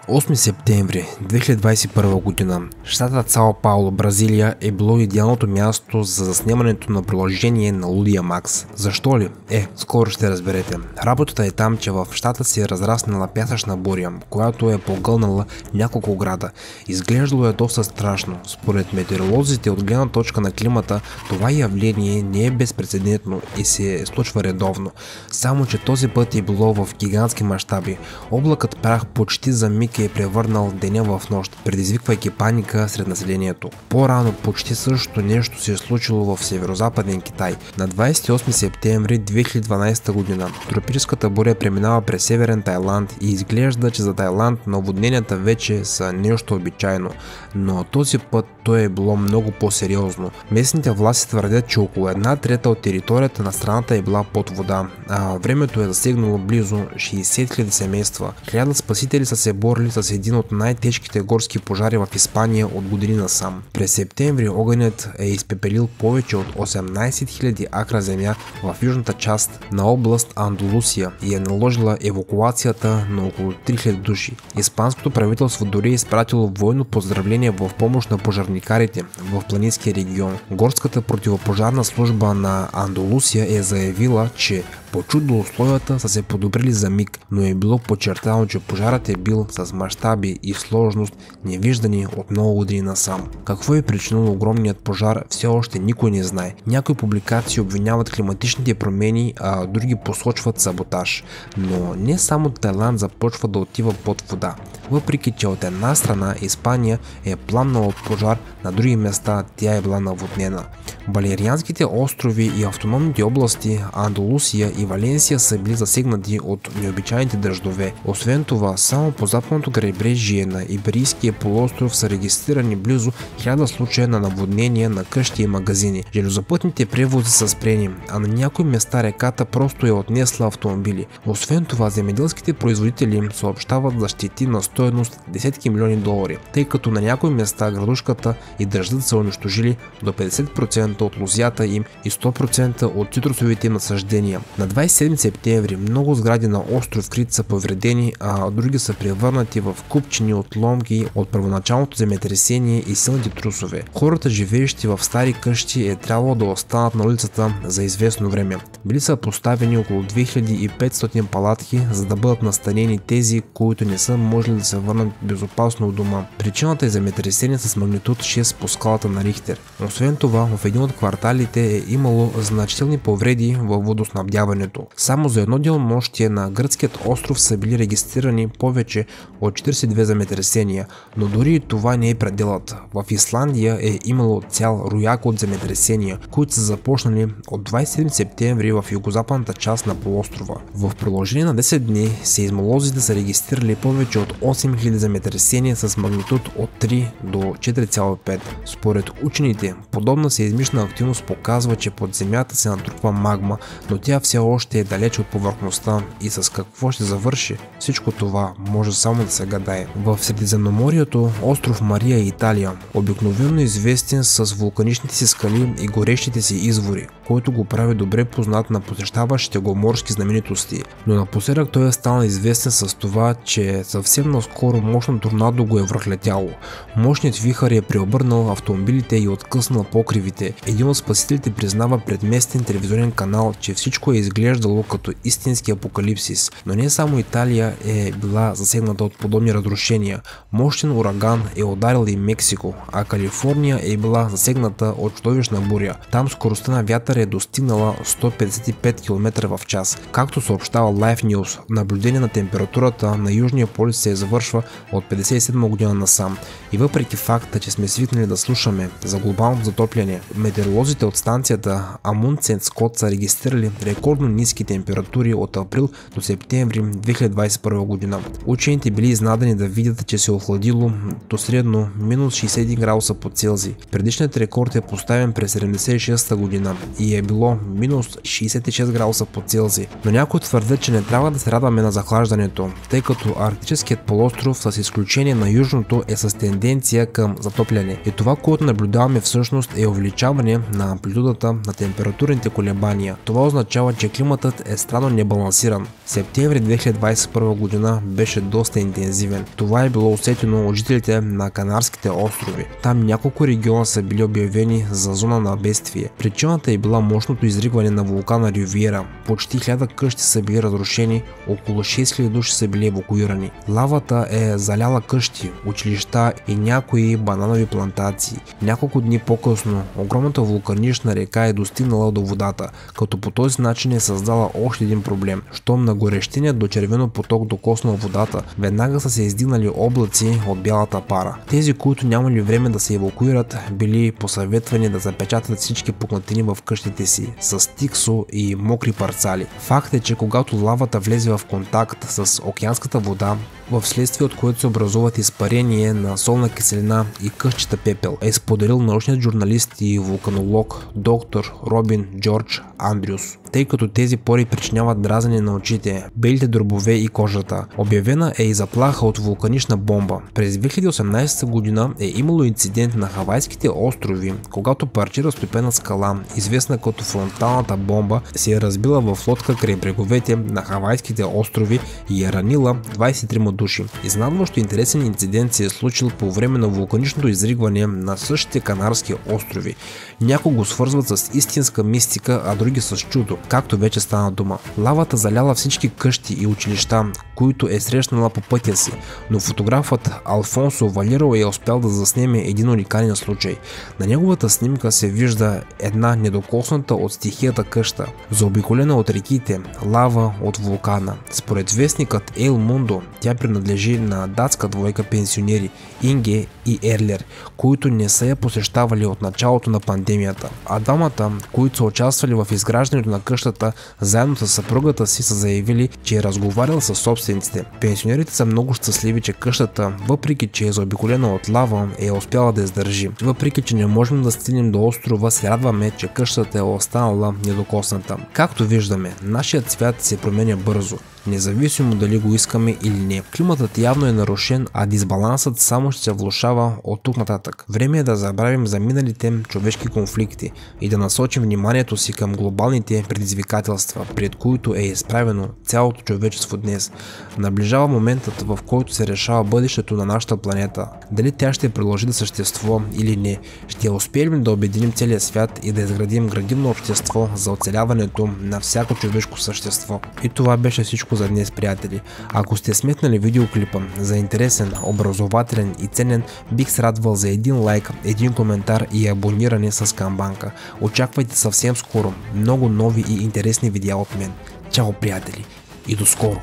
8 септември 2021 година. Щатът Сао Пауло, Бразилия е било идеалното място за заснемането на приложение на Лудия Макс. Защо ли? Скоро ще разберете. Работата е там, че в щата се е разраснала пясъчна буря, която е погълнала няколко града. Изглеждало е доста страшно. Според метеоролозите от гледна точка на климата, това явление не е безпрецедентно и се случва редовно. Само че този път е било в гигантски мащаби. Облакът прах почти за миг е превърнал деня в нощ, предизвиквайки паника сред населението. По-рано почти същото нещо се е случило в северо-западен Китай. На 28 септември 2012 година тропическата буря преминава през северен Тайланд и изглежда, че за Тайланд наводненията вече са нещо обичайно, но този път то е било много по-сериозно. Местните власти твърдят, че около 1/3 от територията на страната е била под вода, а времето е засегнало близо 60 000 семейства. 1000 спасители са се борили с един от най-тежките горски пожари в Испания от години насам. През септември огънят е изпепелил повече от 18 000 акра земя в южната част на област Андалусия и е наложила евакуацията на около 3000 души. Испанското правителство дори е изпратило военно поздравление в помощ на пожарникарите в планинския регион. Горската противопожарна служба на Андалусия е заявила, че по чудо условията са се подобрили за миг, но е било подчертано, че пожарът е бил с мащаби и сложност невиждани от много години насам. Какво е причинило огромният пожар, все още никой не знае. Някои публикации обвиняват климатичните промени, а други посочват саботаж. Но не само Тайланд започва да отива под вода. Въпреки че от една страна Испания е пламнала от пожар, на други места тя е била наводнена. Балерианските острови и автономните области Андалусия и Валенсия са били засегнати от необичайните дъждове. Освен това, само по западното крайбрежие на Иберийския полуостров са регистрирани близо 1000 случая на наводнения на къщи и магазини. Железопътните превози са спрени, а на някои места реката просто е отнесла автомобили. Освен това, земеделските производители съобщават за щети на стойност десетки милиони долари, тъй като на някои места градушката и дъждът са унищожили до 50% от лозята им и 100% от цитрусовите насъждения. На 27 септември много сгради на остров Крит са повредени, а други са превърнати в купчини отломки от първоначалното земетресение и силните трусове. Хората, живеещи в стари къщи, е трябвало да останат на улицата за известно време. Били са поставени около 2500 палатки, за да бъдат настанени тези, които не са можели да се върнат безопасно от дома. Причината е земетресение с магнитуд 6 по скалата на Рихтер. Освен това, в един от кварталите е имало значителни повреди във водоснабдяването. Само за едно денонощие на гръцкият остров са били регистрирани повече от 42 земетресения, но дори и това не е пределът. В Исландия е имало цял рояк от земетресения, които са започнали от 27 септември в югозападната част на полуострова. В продължение на 10 дни сейзмолозите са регистрирали повече от 8000 земетресения с магнитуд от 3 до 4,5. Според учените, подобна сеизмична активност показва, че под земята се натрупва магма, но тя все още е далеч от повърхността и с какво ще завърши всичко това може само да се гадае. В Средиземноморието остров Мария и Италия, обикновено известен с вулканичните си скали и горещите си извори, който го прави добре познат на посещаващите го морски знаменитости, но напоследък той е станал известен с това, че съвсем наскоро мощно торнадо го е връхлетяло. Мощният вихър е преобърнал автомобилите и откъснал покривите. Един от спасителите признава пред местен телевизионен канал, че всичко е изглеждало като истински апокалипсис. Но не само Италия е била засегната от подобни разрушения. Мощен ураган е ударил и Мексико, а Калифорния е била засегната от чудовищна буря. Там скоростта на вятър е достигнала 155 км в час. Както съобщава Life News, наблюдение на температурата на Южния полюс се завършва от 57 година насам. И въпреки факта, че сме свикнали да слушаме за глобалното затопляне, метеоролозите от станцията Амундсен Скот са регистрирали рекордно ниски температури от април до септември 2021 година. Учените били изнадани да видят, че се охладило до средно минус 61 градуса по Целзий. Предишният рекорд е поставен през 76 година и е било минус 66 градуса по Целзий. Но някои твърдят, че не трябва да се радваме на захлаждането, тъй като арктическият полуостров с изключение на южното е с тенденция към затопляне. И това, което наблюдаваме всъщност е увеличаване на амплитудата на температурните колебания. Това означава, че климатът е странно небалансиран. Септември 2021 година беше доста интензивен. Това е било усетено от жителите на Канарските острови. Там няколко региона са били обявени за зона на бедствие. Причината е била мощното изригване на вулкана Ривиера. Почти 1000 къщи са били разрушени, около 6000 души са били евакуирани. Лавата е заляла къщи, училища и някои бананови плантации. Няколко дни по-късно огромната вулканична река е достигнала до водата, като по този начин е създала още един проблем. Щом на горещиня до червено поток докоснал водата, веднага са се издигнали облаци от бялата пара. Тези, които нямали време да се евакуират, били посъветвани да запечатат всички пукнатини в къщите си с тиксо и мокри парцали. Факт е, че когато лавата влезе в контакт с океанската вода, в следствие от което се образуват изпарение на солна киселина и къщата пепел, е споделил научният журналист и вулканолог доктор Робин Джордж Андрюс, тъй като тези пори причиняват дразнене на очите, белите дробове и кожата. Обявена е и заплаха от вулканична бомба. През 2018 година е имало инцидент на Хавайските острови, когато парче разтопена скала, известна като фронталната бомба, се е разбила в лодка край бреговете на Хавайските острови и е ранила 23 души. Изненадващо интересен инцидент се е случил по време на вулканичното изригване на същите Канарски острови. Някои го свързват с истинска мистика, а други с чудо, както вече стана дума. Лавата заляла всички къщи и училища, които е срещнала по пътя си, но фотографът Алфонсо Валеро е успял да заснеме един уникален случай. На неговата снимка се вижда една недокосната от стихията къща, заобиколена от реките, лава от вулкана. Според вестникът Ел Мундо, тя принадлежи на датска двойка пенсионери Инге и Ерлер, които не са я посещавали от началото на пандемията, а двамата, които са участвали в изграждането на къщата, заедно с съпругата си са заявили, че е разговарял с собствениците. Пенсионерите са много щастливи, че къщата, въпреки че е заобиколена от лава, е успяла да издържи. Въпреки че не можем да стигнем до острова, се радваме, че къщата е останала недокосната. Както виждаме, нашият свят се променя бързо, независимо дали го искаме или не. Климатът явно е нарушен, а дисбалансът само ще се влошава от тук нататък. Време е да забравим за миналите човешки конфликти и да насочим вниманието си към глобалните предизвикателства, пред които е изправено цялото човечество днес. Наближава моментът, в който се решава бъдещето на нашата планета. Дали тя ще продължи да съществува или не. Ще успеем да обединим целия свят и да изградим градивно общество за оцеляването на всяко човешко същество. И това беше всичко за днес, приятели. Ако сте сметнали видеоклипа за интересен, образователен и ценен, бих се радвал за един лайк, един коментар и абониране с камбанка. Очаквайте съвсем скоро много нови и интересни видеа от мен. Чао, приятели, и до скоро!